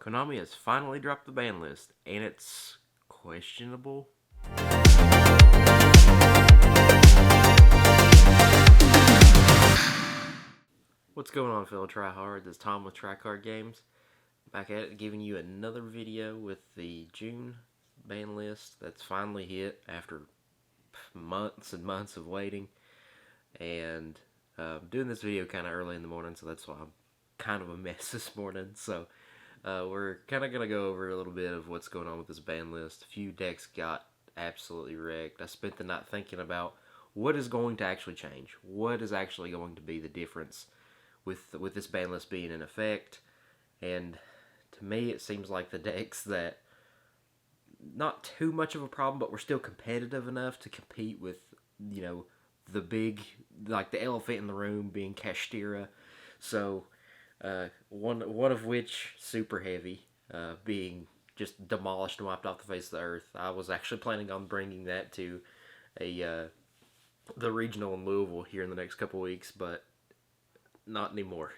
Konami has finally dropped the ban list, and it's questionable. What's going on, fellow tryhards? It's Tom with Trycard Games. Back at it, giving you another video with the June ban list that's finally hit after months and months of waiting. And doing this video kind of early in the morning, so that's why I'm kind of a mess this morning. So we're kind of going to go over a little bit of what's going on with this ban list. A few decks got absolutely wrecked. I spent the night thinking about what is going to actually change. What is actually going to be the difference with this ban list being in effect. And to me, it seems like the decks that not too much of a problem, but we're still competitive enough to compete with, you know, the big, like the elephant in the room being Kashtira. So one of which super heavy, being just demolished and wiped off the face of the earth. I was actually planning on bringing that to the regional in Louisville here in the next couple weeks, but not anymore.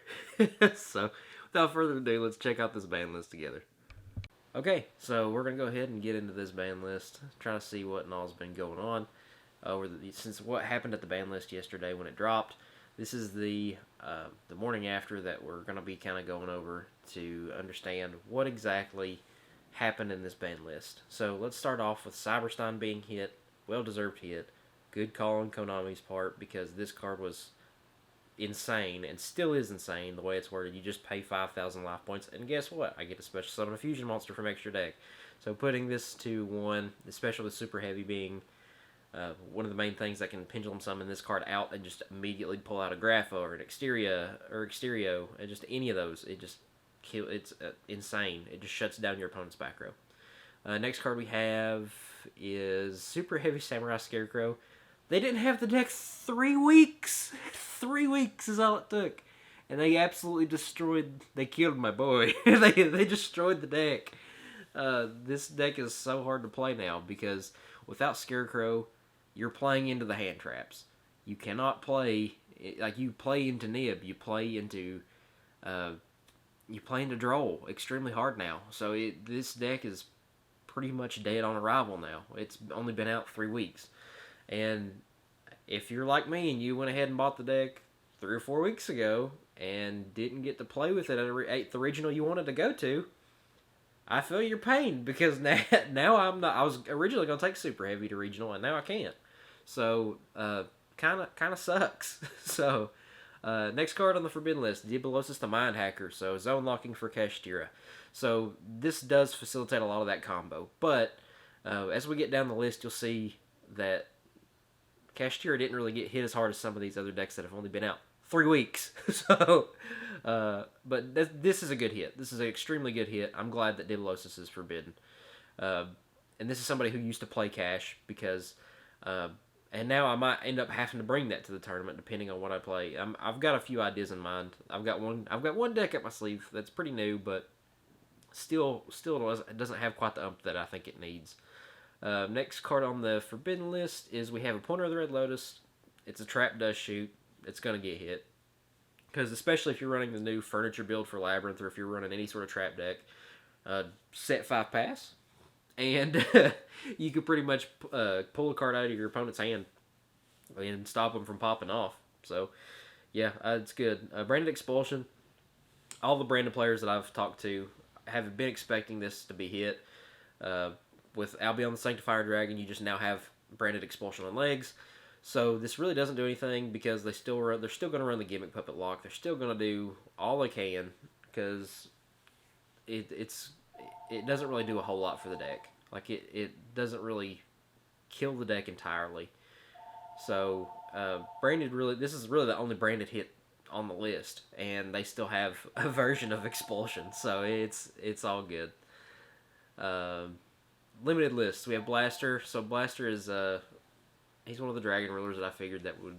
So without further ado, let's check out this ban list together. Okay, so we're gonna go ahead and get into this ban list, try to see what all's been going on since what happened at the ban list yesterday when it dropped. This is the morning after that we're gonna be kind of going over to understand what exactly happened in this ban list. So let's start off with Cyberstein being hit, well-deserved hit. Good call on Konami's part, because this card was insane and still is insane the way it's worded. You just pay 5,000 life points, and guess what? I get a special summon a fusion monster from extra deck. So putting this to one, especially with super heavy being one of the main things that can pendulum summon this card out and just immediately pull out a Grapha or an Exterio, and just any of those, it's insane. It just shuts down your opponent's back row. Next card we have is Super Heavy Samurai Scarecrow. They didn't have the deck 3 weeks. 3 weeks is all it took. And they absolutely they killed my boy. they destroyed the deck. This deck is so hard to play now because without Scarecrow, you're playing into the hand traps. You cannot play, like you play into Nib, you play into Droll extremely hard now. So this deck is pretty much dead on arrival now. It's only been out 3 weeks. And if you're like me and you went ahead and bought the deck 3 or 4 weeks ago and didn't get to play with it at the regional you wanted to go to, I feel your pain, because now I'm not. I was originally going to take Super Heavy to regional, and now I can't. So kind of sucks. So next card on the forbidden list, Diablosis the Mind Hacker. So zone locking for Kashtira. So this does facilitate a lot of that combo, but as we get down the list, you'll see that Kashtira didn't really get hit as hard as some of these other decks that have only been out 3 weeks. So, but this is a good hit. This is an extremely good hit. I'm glad that Diablosis is forbidden. And this is somebody who used to play Cash, because, and now I might end up having to bring that to the tournament depending on what I play. I've got a few ideas in mind. I've got one deck up my sleeve that's pretty new, but still doesn't have quite the ump that I think it needs. Next card on the forbidden list is we have Appointer of the Red Lotus. It's a trap does shoot. It's going to get hit. Because especially if you're running the new furniture build for Labyrinth, or if you're running any sort of trap deck, set 5 pass. And you could pretty much pull a card out of your opponent's hand and stop them from popping off. So, yeah, it's good. Branded Expulsion. All the branded players that I've talked to have been expecting this to be hit. With Albion the Sanctifier Dragon, you just now have Branded Expulsion on legs. So this really doesn't do anything, because they're still going to run the Gimmick Puppet Lock. They're still going to do all they can, because it doesn't really do a whole lot for the deck. Like it doesn't really kill the deck entirely. So this is really the only branded hit on the list, and they still have a version of Expulsion. So it's all good. Limited lists. We have Blaster. So Blaster is he's one of the Dragon Rulers that I figured that would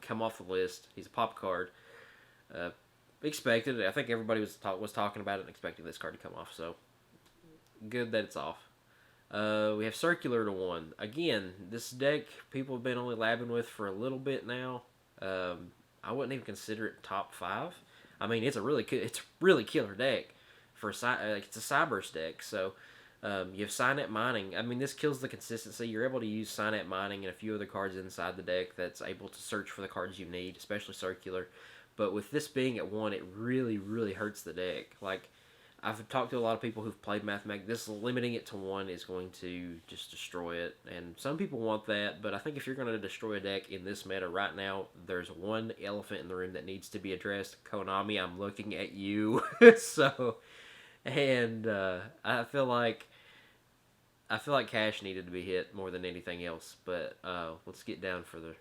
come off the list. He's a pop card. Expected. I think everybody was talking about it and expecting this card to come off. So good that it's off. We have Circular to 1. Again, this deck people have been only labbing with for a little bit now. I wouldn't even consider it top 5. I mean, it's really killer deck for it's a Cyburst deck. So you have Cynet Mining. I mean, this kills the consistency. You're able to use Cynet Mining and a few other cards inside the deck that's able to search for the cards you need, especially Circular. But with this being at 1, it really, really hurts the deck. Like, I've talked to a lot of people who've played Mathematic. This limiting it to 1 is going to just destroy it. And some people want that, but I think if you're going to destroy a deck in this meta right now, there's one elephant in the room that needs to be addressed. Konami, I'm looking at you. So, and I feel like Cash needed to be hit more than anything else. But let's get down further.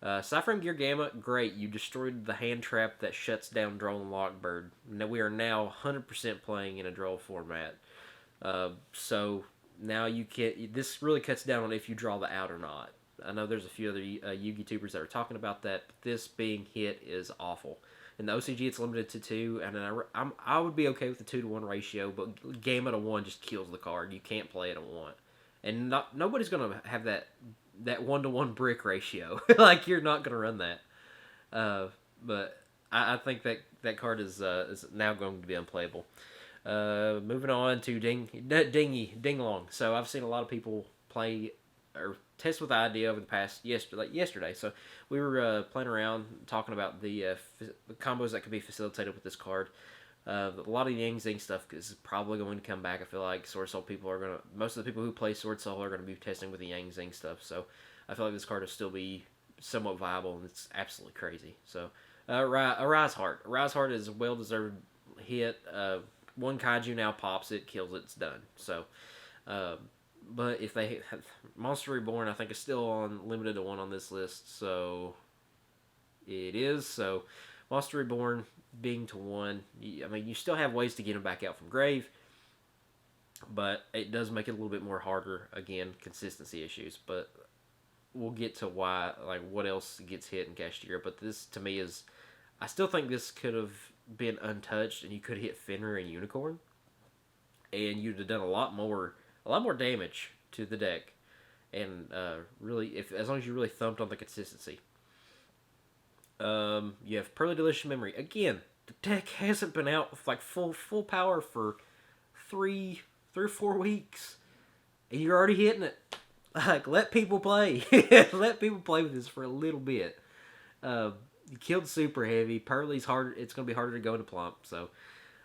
Cyframe Gear Gamma, great. You destroyed the hand trap that shuts down Droll and Lockbird. Now we are now 100% playing in a Droll format. So now you can. This really cuts down on if you draw the out or not. I know there's a few other Yugi tubers that are talking about that, but this being hit is awful. In the OCG, it's limited to 2, and I would be okay with the 2-to-1 ratio, but Gamma to 1 just kills the card. You can't play it at 1, and nobody's gonna have that 1-to-1 brick ratio. Like, you're not gonna run that. But I think that card is now going to be unplayable. Moving on to Dinglong. So I've seen a lot of people play or test with the idea over the past yesterday. So we were playing around talking about the combos that could be facilitated with this card. A lot of Yang Zing stuff is probably going to come back. I feel like Sword Soul people are going to... Most of the people who play Sword Soul are going to be testing with the Yang Zing stuff. So I feel like this card will still be somewhat viable, and it's absolutely crazy. So, Arise Heart. Arise Heart is a well-deserved hit. One Kaiju now pops it, kills it, it's done. So, but if they... Monster Reborn, I think, is still on limited to 1 on this list. So, it is. So, Monster Reborn being to 1, I mean, you still have ways to get him back out from grave, but it does make it a little bit more harder. Again, consistency issues, but we'll get to why, like, what else gets hit in Cashier. But this, to me, is... I still think this could have been untouched, and you could hit Fenrir and Unicorn, and you'd have done a lot more damage to the deck, and really, as long as you really thumped on the consistency. You have Pearly Delicious Memory. Again, the deck hasn't been out with like full power for 3 or 4 weeks, and you're already hitting it. Like, let people play. Let people play with this for a little bit. You killed Super Heavy. Pearly's hard. It's going to be harder to go into Plump. So,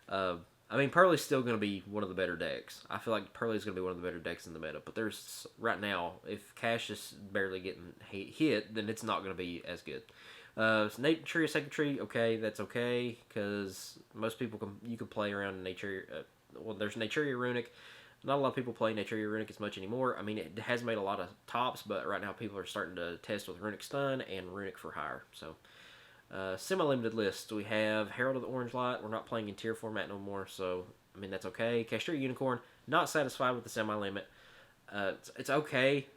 I mean, Pearly's still going to be one of the better decks. I feel like Pearly's going to be one of the better decks in the meta. But there's, right now, if Cash is barely getting hit, then it's not going to be as good. Naturia Secretary, okay, that's okay, because most people you can play around Naturia. Well, there's Naturia Runic. Not a lot of people play Naturia Runic as much anymore. I mean, it has made a lot of tops, but right now people are starting to test with Runic Stun and Runic for Hire. So, semi-limited list. We have Herald of the Orange Light. We're not playing in tier format no more, so, I mean, that's okay. Cashier Unicorn, not satisfied with the semi-limit. It's okay,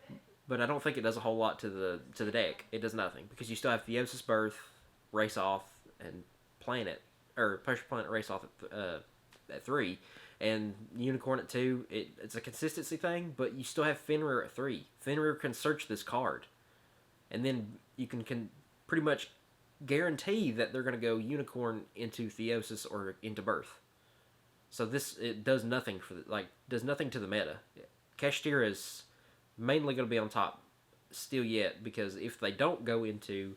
but I don't think it does a whole lot to the deck. It does nothing, because you still have Theosis Birth, Race Off, and Planet, or Pressure Planet Race Off at 3, and Unicorn at 2. It's a consistency thing, but you still have Fenrir at 3. Fenrir can search this card, and then you can pretty much guarantee that they're going to go Unicorn into Theosis or into Birth. So it does nothing does nothing to the meta. Kashtira is mainly going to be on top still yet, because if they don't go into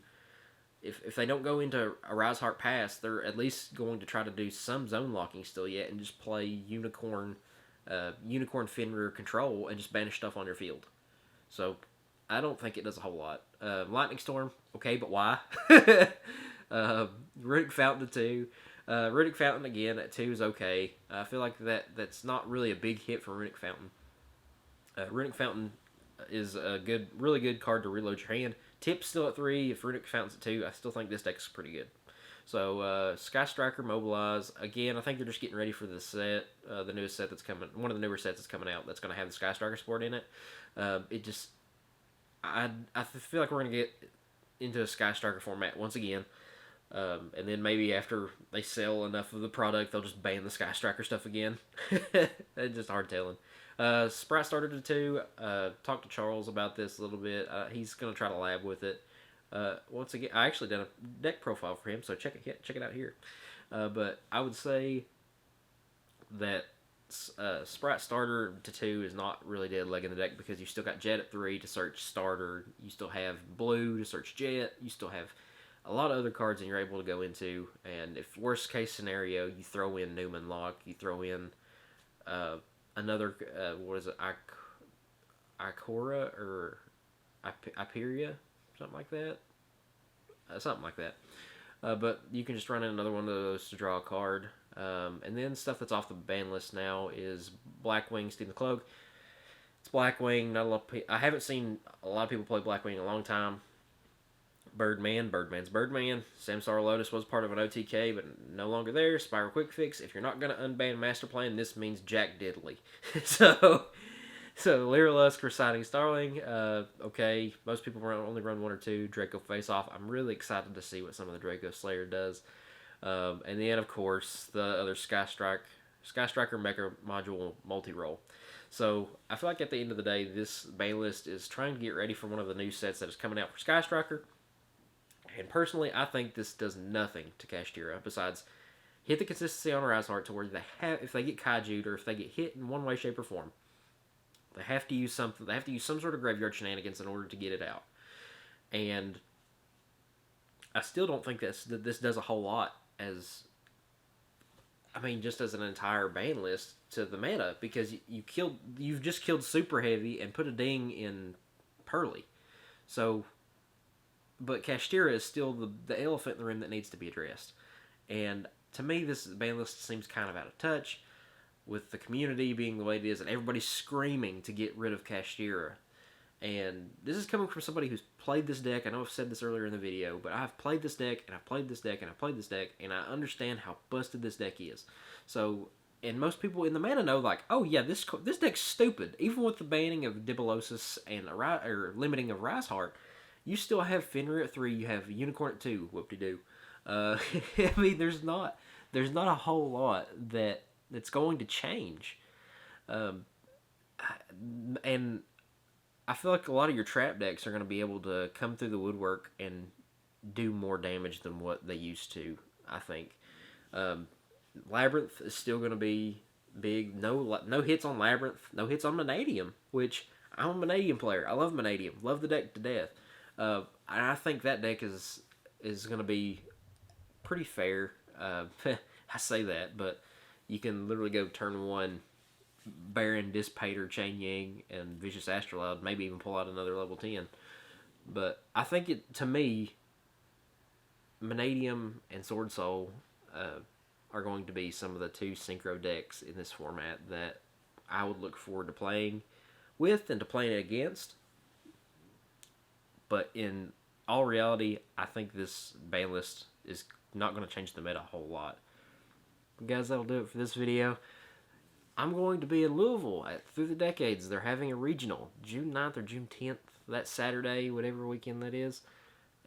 Arise Heart Pass, they're at least going to try to do some zone locking still yet and just play Unicorn Fenrir Control and just banish stuff on your field. So I don't think it does a whole lot. Lightning Storm, okay, but why? Runic Fountain at 2. Runic Fountain again at 2 is okay. I feel like that's not really a big hit for Runic Fountain. Runic Fountain is a really good card to reload your hand. Tip's still at 3. If Runic Fountain's at 2, I still think this deck's pretty good. So, Sky Striker, Mobilize. Again, I think they're just getting ready for the set, the newest set that's coming. One of the newer sets that's coming out that's going to have the Sky Striker support in it. I feel like we're going to get into a Sky Striker format once again. And then maybe after they sell enough of the product, they'll just ban the Sky Striker stuff again. It's just hard telling. Sprite started to 2. Talked to Charles about this a little bit. He's going to try to lab with it. Once again, I actually done a deck profile for him, so check it out here. But I would say that Sprite Starter to 2 is not really dead leg in the deck because you still got Jet at 3 to search Starter. You still have Blue to search Jet. You still have a lot of other cards that you're able to go into. And if worst case scenario, you throw in Newman Lock, you throw in another, what is it, Ikora or Iperia? Something like that. Something like that. But you can just run in another one of those to draw a card. And then stuff that's off the ban list now is Blackwing, Steam the Cloak. It's Blackwing. Not a lot. I haven't seen a lot of people play Blackwing in a long time. Birdman's Birdman. Samsara Lotus was part of an OTK, but no longer there. Spiral Quick Fix. If you're not going to unban Master Plan, this means Jack Diddley. So Lyra Lusk reciting Starling. Okay, most people only run 1 or 2. Draco Face Off. I'm really excited to see what some of the Draco Slayer does. And then, of course, the other Sky Striker Mecha Module multi-roll. So, I feel like at the end of the day, this ban list is trying to get ready for one of the new sets that is coming out for Sky Striker. And personally, I think this does nothing to Kashtira besides hit the consistency on Rashart to where if they get Kaiju'd or if they get hit in one way, shape, or form, they have to use something. They have to use some sort of graveyard shenanigans in order to get it out. And I still don't think that this does a whole lot just as an entire ban list to the meta, because you've just killed Super Heavy and put a ding in Pearly. So, but Kashtira is still the elephant in the room that needs to be addressed. And to me, this ban list seems kind of out of touch with the community being the way it is, and everybody's screaming to get rid of Kashtira. And this is coming from somebody who's played this deck. I know I've said this earlier in the video, but I've played this deck, and I've played this deck, and I've played this deck, and I understand how busted this deck is. So, and most people in the meta know, like, oh yeah, this deck's stupid. Even with the banning of Dibolosis and limiting of Rashart, you still have Fenrir at 3, you have Unicorn at 2, whoop-de-doo. I mean, there's not a whole lot that's going to change. And I feel like a lot of your trap decks are going to be able to come through the woodwork and do more damage than what they used to, I think. Labyrinth is still going to be big. No hits on Labyrinth. No hits on Vanadium, which I'm a Vanadium player. I love Vanadium. Love the deck to death. And I think that deck is going to be pretty fair. I say that, but you can literally go turn 1 Baron, Dissipator, Chain Yang, and Vicious Astrolabe, maybe even pull out another level 10. But I think to me, Vanadium and Sword Soul are going to be some of the 2 synchro decks in this format that I would look forward to playing with and to playing against. But in all reality, I think this ban list is not going to change the meta a whole lot. But guys, that'll do it for this video. I'm going to be in Louisville at Through the Decades. They're having a regional, June 9th or June 10th, that Saturday, whatever weekend that is.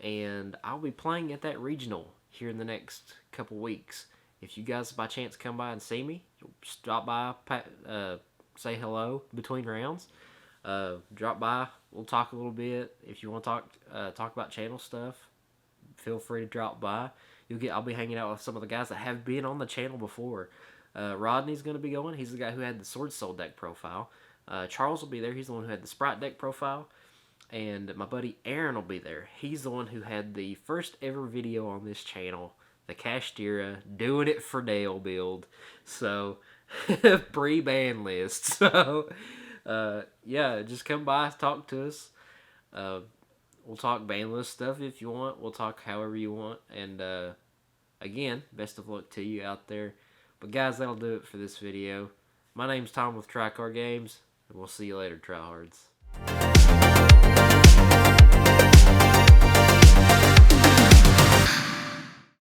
And I'll be playing at that regional here in the next couple weeks. If you guys by chance come by and see me, stop by, say hello between rounds. Drop by, we'll talk a little bit. If you want to talk about channel stuff, feel free to drop by. I'll be hanging out with some of the guys that have been on the channel before. Rodney's going to be going. He's the guy who had the Sword Soul deck profile. Charles will be there. He's the one who had the Sprite deck profile. And my buddy Aaron will be there. He's the one who had the first ever video on this channel, the Kashtira, doing it for Dale build. So, pre-ban list. So, yeah, just come by, talk to us. We'll talk ban list stuff if you want. We'll talk however you want. And, again, best of luck to you out there. But guys, that'll do it for this video. My name's Tom with CYAC Games, and we'll see you later, tryhards.